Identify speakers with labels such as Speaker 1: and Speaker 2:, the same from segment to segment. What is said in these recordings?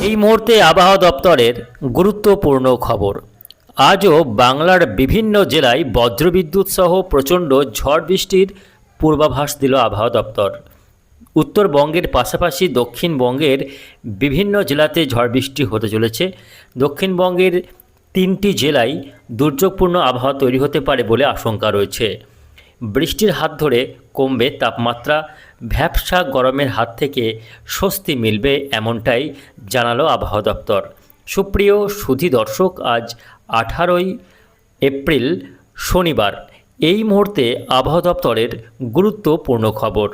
Speaker 1: এই মুহূর্তে আবহাওয়া দপ্তরের গুরুত্বপূর্ণ খবর। আজও বাংলার বিভিন্ন জেলায় বজ্রবিদ্যুৎ সহ প্রচণ্ড ঝড় বৃষ্টির পূর্বাভাস দিল আবহাওয়া দপ্তর। উত্তরবঙ্গের পাশাপাশি দক্ষিণবঙ্গের বিভিন্ন জেলাতে ঝড় বৃষ্টি হতে চলেছে। দক্ষিণবঙ্গের 3টি জেলায় দুর্যোগপূর্ণ আবহাওয়া তৈরি হতে পারে বলে আশঙ্কা রয়েছে। বৃষ্টির হাত ধরে কমবে তাপমাত্রা, ভ্যাপসা গরমের হাত থেকে স্বস্তি মিলবে, এমনটাই জানালো আবহাওয়া দপ্তর। সুপ্রিয় সুধী দর্শক, আজ 18ই এপ্রিল শনিবার। এই মুহূর্তে আবহাওয়া দপ্তরের গুরুত্বপূর্ণ খবর।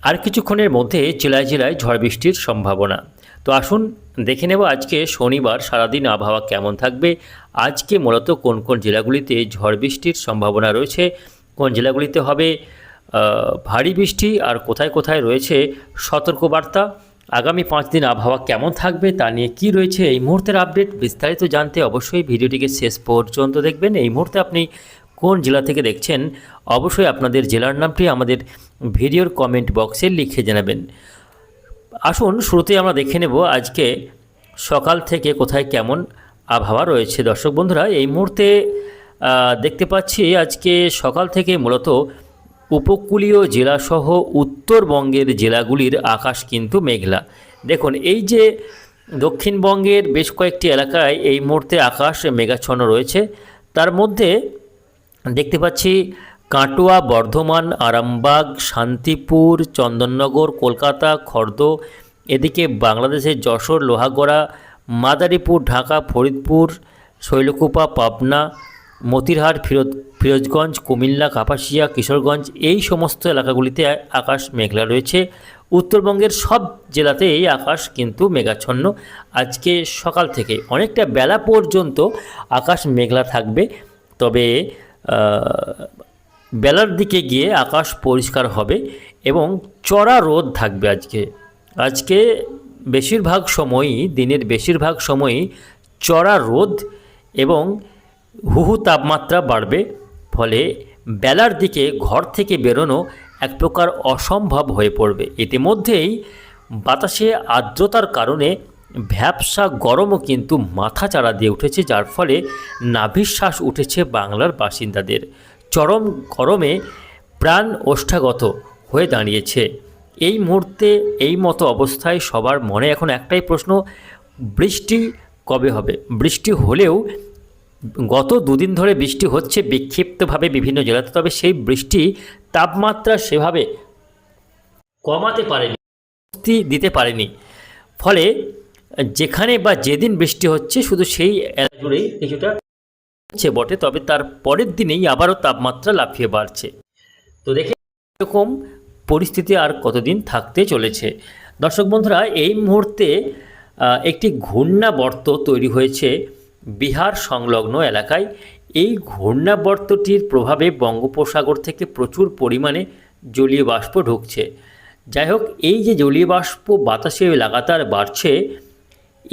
Speaker 1: আর কিছুক্ষণের মধ্যে জেলায় জেলায় ঝড় বৃষ্টির সম্ভাবনা। তো আসুন দেখে নেব আজকে শনিবার সারাদিন আবহাওয়া কেমন থাকবে। আজকে মূলত কোন কোন জেলাগুলিতে ঝড় বৃষ্টির সম্ভাবনা রয়েছে, কোন জেলাগুলিতে হবে ভারী বৃষ্টি, আর কোথায় কোথায় রয়েছে সতর্কবার্তা। আগামী 5 দিন আবহাওয়া কেমন থাকবে তা নিয়ে কী রয়েছে এই মুহূর্তের আপডেট, বিস্তারিত জানতে অবশ্যই ভিডিওটিকে শেষ পর্যন্ত দেখবেন। এই মুহূর্তে আপনি কোন জেলা থেকে দেখছেন অবশ্যই আপনাদের জেলার নামটি আমাদের ভিডিওর কমেন্ট বক্সে লিখে জানাবেন। আসুন শুরুতে আমরা দেখে নেব আজকে সকাল থেকে কোথায় কেমন আবহাওয়া রয়েছে। দর্শক বন্ধুরা, এই মুহূর্তে দেখতে পাচ্ছি আজকে সকাল থেকে মূলত উপকূলীয় জেলাসহ উত্তরবঙ্গের জেলাগুলির আকাশ কিন্তু মেঘলা। দেখুন, এই যে দক্ষিণবঙ্গের বেশ কয়েকটি এলাকায় এই মুহূর্তে আকাশ মেঘাচ্ছন্ন রয়েছে। তার মধ্যে দেখতে পাচ্ছি কাটোয়া, বর্ধমান, আরামবাগ, শান্তিপুর, চন্দননগর, কলকাতা, খর্দ, এদিকে বাংলাদেশের যশোর, লোহাগড়া, মাদারীপুর, ঢাকা, ফরিদপুর, শৈলকুপা, পাবনা, মতিরহাট, ফিরোজগঞ্জ, কুমিল্লা, কাপাসিয়া, কিশোরগঞ্জ, এই সমস্ত এলাকাগুলিতে আকাশ মেঘলা রয়েছে। উত্তরবঙ্গের সব জেলাতে এই আকাশ কিন্তু মেঘাচ্ছন্ন। আজকে সকাল থেকে অনেকটা বেলা পর্যন্ত আকাশ মেঘলা থাকবে, তবে বেলার দিকে গিয়ে আকাশ পরিষ্কার হবে এবং চড়া রোদ থাকবে। আজকে বেশিরভাগ সময়ই, দিনের বেশিরভাগ সময়ই চড়া রোদ এবং হুহু তাপমাত্রা বাড়বে। ফলে বেলার দিকে ঘর থেকে বেরোনো এক প্রকার অসম্ভব হয়ে পড়বে। ইতিমধ্যেই বাতাসে আর্দ্রতার কারণে ভ্যাপসা গরমও কিন্তু মাথাচাড়া দিয়ে উঠেছে, যার ফলে নাভিশ্বাস উঠেছে বাংলার বাসিন্দাদের। চরম গরমে প্রাণ ওষ্ঠাগত হয়ে দাঁড়িয়েছে। এই মুহূর্তে এই মতো অবস্থায় সবার মনে এখন একটাই প্রশ্ন, বৃষ্টি কবে হবে? বৃষ্টি হলেও গত 2 দিন ধরে বৃষ্টি হচ্ছে বিক্ষিপ্তভাবে বিভিন্ন জেলাতে, তবে সেই বৃষ্টি তাপমাত্রা সেভাবে কমাতে পারেনি, দিতে পারেনি। ফলে যেখানে বা যেদিন বৃষ্টি হচ্ছে শুধু সেই এলাকা জুড়েই কিছুটা হচ্ছে বটে, তবে তার পরের দিনেই আবারও তাপমাত্রা লাফিয়ে বাড়ছে। তো দেখে এরকম পরিস্থিতি আর কতদিন থাকতে চলেছে। দর্শক বন্ধুরা, এই মুহূর্তে একটি ঘূর্ণাবর্ত তৈরি হয়েছে বিহার সংলগ্ন এলাকায়। এই ঘূর্ণাবর্তটির প্রভাবে বঙ্গোপসাগর থেকে প্রচুর পরিমাণে জলীয় বাষ্প ঢুকছে। যাই হোক, এই যে জলীয় বাষ্প বাতাসে লাগাতার বাড়ছে,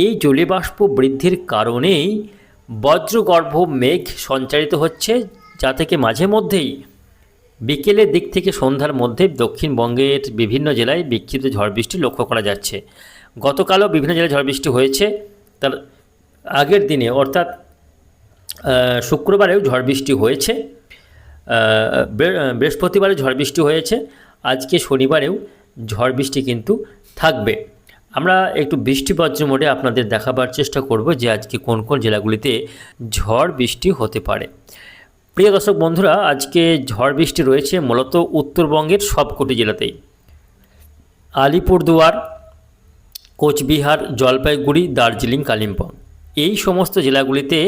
Speaker 1: এই জলীয় বাষ্প বৃদ্ধির কারণেই বজ্রগর্ভ মেঘ সঞ্চারিত হচ্ছে, যা থেকে মাঝে মধ্যেই বিকেলের দিক থেকে সন্ধ্যার মধ্যে দক্ষিণবঙ্গের বিভিন্ন জেলায় বিক্ষিপ্ত ঝড় বৃষ্টি লক্ষ্য করা যাচ্ছে। গতকালও বিভিন্ন জেলায় ঝড় বৃষ্টি হয়েছে, তার আগের দিনে অর্থাৎ শুক্রবারেও ঝড় বৃষ্টি হয়েছে, বৃহস্পতিবারে ঝড় বৃষ্টি হয়েছে, আজকে শনিবারেও ঝড় বৃষ্টি কিন্তু থাকবে। আমরা একটু বৃষ্টি বজ্র মোডে আপনাদের দেখাবার চেষ্টা করব যে আজকে কোন কোন জেলাগুলিতে ঝড় বৃষ্টি হতে পারে। প্রিয় দর্শক বন্ধুরা, আজকে ঝড় বৃষ্টি রয়েছে মূলত উত্তরবঙ্গের সবকটি জেলাতেই। আলিপুরদুয়ার, কোচবিহার, জলপাইগুড়ি, দার্জিলিং, কালিম্পং, এই সমস্ত জেলাগুলিতে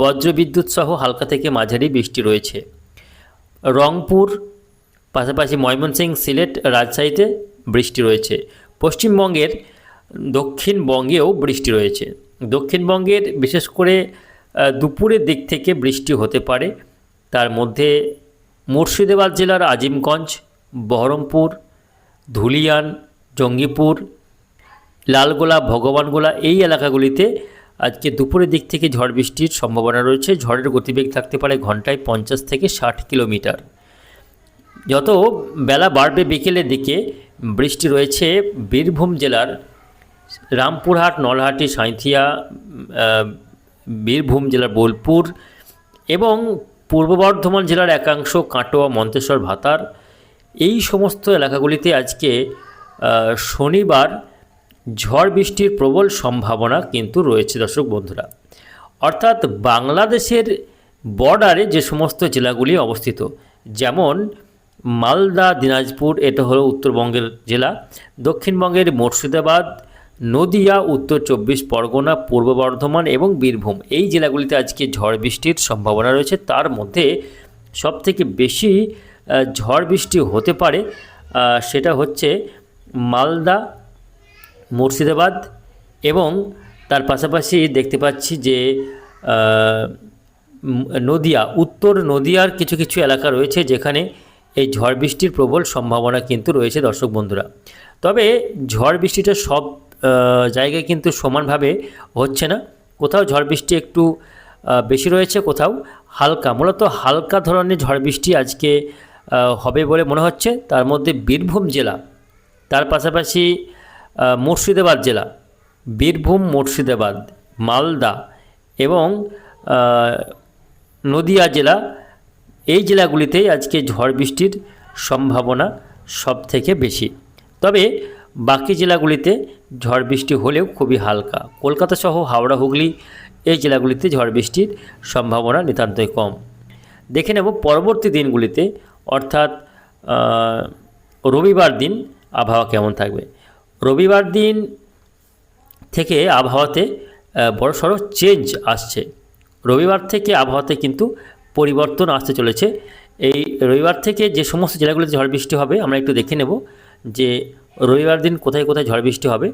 Speaker 1: বজ্রবিদ্যুৎ সহ হালকা থেকে মাঝারি বৃষ্টি রয়েছে। রংপুর, পাশাপাশি ময়মনসিংহ, সিলেট, রাজশাহীতে বৃষ্টি রয়েছে। পশ্চিমবঙ্গের দক্ষিণবঙ্গেও বৃষ্টি রয়েছে। দক্ষিণবঙ্গের বিশেষ করে দুপুরের দিক থেকে বৃষ্টি হতে পারে। তার মধ্যে মুর্শিদাবাদ জেলার আজিমগঞ্জ, বহরমপুর, ধুলিয়ান, জঙ্গিপুর, লালগোলা, ভগবানগোলা, এই এলাকাগুলিতে আজকে দুপুরের দিক থেকে ঝড় বৃষ্টির সম্ভাবনা রয়েছে। ঝড়ের গতিবেগ থাকতে পারে ঘন্টায় 50 থেকে 60 কিলোমিটার। যত বেলা বাড়বে বিকেলের দিকে বৃষ্টি রয়েছে বীরভূম জেলার রামপুরহাট, নলহাটি, সাঁইথিয়া, বীরভূম জেলার বোলপুর এবং পূর্ব বর্ধমান জেলার একাংশ কাটোয়া, মন্তেশ্বর, ভাতার, এই সমস্ত এলাকাগুলিতে আজকে শনিবার ঝড় বৃষ্টির প্রবল সম্ভাবনা কিন্তু রয়েছে দর্শক বন্ধুরা। অর্থাৎ বাংলাদেশের বর্ডারে যে সমস্ত জেলাগুলি অবস্থিত, যেমন মালদা, দিনাজপুর, এটা হলো উত্তরবঙ্গের জেলা, দক্ষিণবঙ্গের মুর্শিদাবাদ, নদিয়া, উত্তর 24 পরগনা, পূর্ব বর্ধমান এবং বীরভূম, এই জেলাগুলিতে আজকে ঝড় বৃষ্টির সম্ভাবনা রয়েছে। তার মধ্যে সবথেকে বেশি ঝড় বৃষ্টি হতে পারে সেটা হচ্ছে মালদা, মুর্শিদাবাদ এবং তার পাশাপাশি দেখতে পাচ্ছি যে নদিয়া, উত্তর নদিয়ার কিছু কিছু এলাকা রয়েছে যেখানে এই ঝড় বৃষ্টির প্রবল সম্ভাবনা কিন্তু রয়েছে দর্শক বন্ধুরা। তবে ঝড় বৃষ্টিটা সব জায়গায় কিন্তু সমানভাবে হচ্ছে না, কোথাও ঝড় বৃষ্টি একটু বেশি রয়েছে, কোথাও হালকা, মূলত হালকা ধরনের ঝড় বৃষ্টি আজকে হবে বলে মনে হচ্ছে। তার মধ্যে বীরভূম জেলা, তার পাশাপাশি মুর্শিদাবাদ জেলা, বীরভূম, মুর্শিদাবাদ, মালদা এবং নদিয়া জেলা, এই জেলাগুলিতেই আজকে ঝড় বৃষ্টির সম্ভাবনা সবথেকে বেশি। তবে বাকি জেলাগুলিতে ঝড় বৃষ্টি হলেও খুবই হালকা। কলকাতা সহ হাওড়া, হুগলি, এই জেলাগুলিতে ঝড় বৃষ্টির সম্ভাবনা নিতান্তই কম। দেখে নেব পরবর্তী দিনগুলিতে, অর্থাৎ রবিবার দিন আবহাওয়া কেমন থাকবে। রবিবার দিন থেকে আবহাওয়াতে বড়সড় চেঞ্জ আসছে। রবিবার থেকে আবহাওয়াতে কিন্তু পরিবর্তন আসতে চলেছে। এই রবিবার থেকে যে সমস্ত জেলাগুলিতে ঝড় বৃষ্টি হবে আমরা একটু দেখে নেব যে রবিবার দিন কোথায় কোথায় ঝড় বৃষ্টি হবে।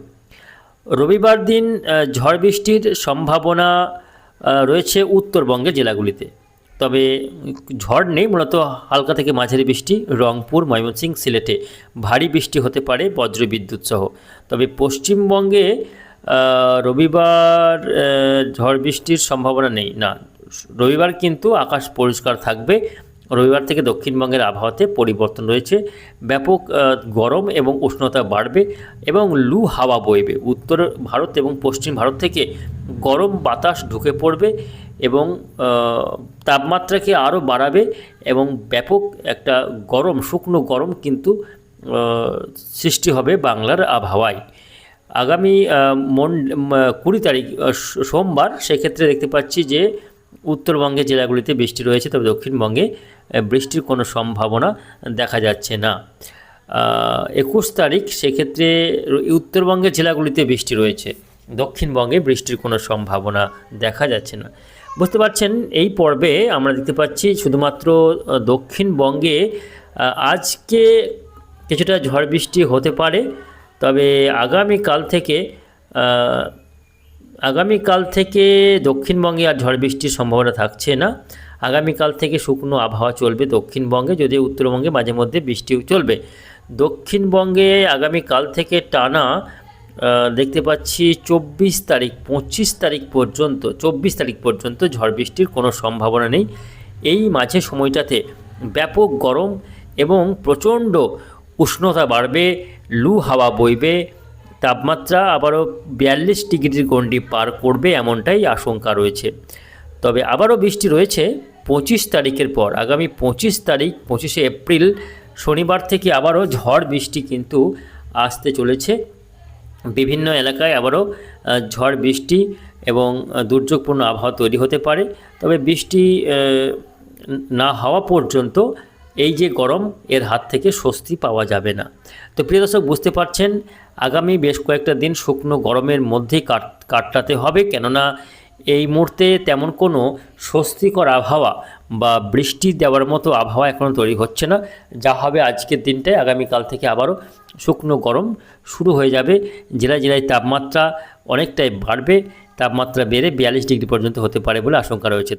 Speaker 1: রবিবার দিন ঝড় বৃষ্টির সম্ভাবনা রয়েছে উত্তরবঙ্গের জেলাগুলিতে, তবে ঝড় নেই, মূলত হালকা থেকে মাঝারি বৃষ্টি। রংপুর, ময়মনসিংহ, সিলেটে ভারী বৃষ্টি হতে পারে বজ্রবিদ্যুৎ সহ। তবে পশ্চিমবঙ্গে রবিবার ঝড় বৃষ্টির সম্ভাবনা নেই, না, রবিবার কিন্তু আকাশ পরিষ্কার থাকবে। রবিবার থেকে দক্ষিণবঙ্গের আবহাওয়াতে পরিবর্তন রয়েছে, ব্যাপক গরম এবং উষ্ণতা বাড়বে এবং লু হাওয়া বইবে। উত্তর ভারত এবং পশ্চিম ভারত থেকে গরম বাতাস ঢুকে পড়বে এবং তাপমাত্রাকে আরও বাড়াবে এবং ব্যাপক একটা গরম, শুকনো গরম কিন্তু সৃষ্টি হবে বাংলার আবহাওয়ায়। আগামী 20 তারিখ সোমবার, সেক্ষেত্রে দেখতে পাচ্ছি যে উত্তরবঙ্গের জেলাগুলিতে বৃষ্টি রয়েছে, তবে দক্ষিণবঙ্গে বৃষ্টির কোনো সম্ভাবনা দেখা যাচ্ছে না। 21 তারিখ, সেক্ষেত্রে উত্তরবঙ্গের জেলাগুলিতে বৃষ্টি রয়েছে, দক্ষিণবঙ্গে বৃষ্টির কোনো সম্ভাবনা দেখা যাচ্ছে না। বুঝতে পারছেন, এই পর্বে আমরা দেখতে পাচ্ছি শুধুমাত্র দক্ষিণবঙ্গে আজকে কিছুটা ঝড় বৃষ্টি হতে পারে, তবে আগামীকাল থেকে দক্ষিণবঙ্গে আর ঝড় বৃষ্টির সম্ভাবনা থাকছে না। আগামীকাল থেকে শুকনো আবহাওয়া চলবে দক্ষিণবঙ্গে, যদিও উত্তরবঙ্গে মাঝে মধ্যে বৃষ্টিও চলবে। দক্ষিণবঙ্গে আগামীকাল থেকে টানা দেখতে পাচ্ছি 24 তারিখ, 25 তারিখ পর্যন্ত, 24 তারিখ পর্যন্ত ঝড় বৃষ্টির কোনো সম্ভাবনা নেই। এই মাঝে সময়টাতে ব্যাপক গরম এবং প্রচণ্ড উষ্ণতা বাড়বে, লু হাওয়া বইবে, তাপমাত্রা আবারও 42 ডিগ্রির গণ্ডি পার করবে, এমনটাই আশঙ্কা রয়েছে। তবে আবারও বৃষ্টি রয়েছে 25 তারিখের পর। আগামী 25 তারিখ, 25শে এপ্রিল শনিবার থেকে আবারও ঝড় বৃষ্টি কিন্তু আসতে চলেছে। বিভিন্ন এলাকায় আবারও ঝড় বৃষ্টি এবং দুর্যোগপূর্ণ আবহাওয়া তৈরি হতে পারে। তবে বৃষ্টি না হওয়া পর্যন্ত এই যে গরম, এর হাত থেকে স্বস্তি পাওয়া যাবে না। তো প্রিয় দর্শক, বুঝতে পারছেন আগামী বেশ কয়েকটা দিন শুকনো গরমের মধ্যেই কাটাতে হবে, কেননা এই মুহূর্তে তেমন কোনো স্বস্তিকর আবহাওয়া বা বৃষ্টি দেওয়ার মতো আবহাওয়া এখনও তৈরি হচ্ছে না। যা হবে আজকের দিনটায়, আগামীকাল থেকে আবারও শুকনো গরম শুরু হয়ে যাবে। জেলায় জেলায় তাপমাত্রা অনেকটাই বাড়বে, তাপমাত্রা বেড়ে 42 ডিগ্রি পর্যন্ত হতে পারে বলে আশঙ্কা রয়েছে।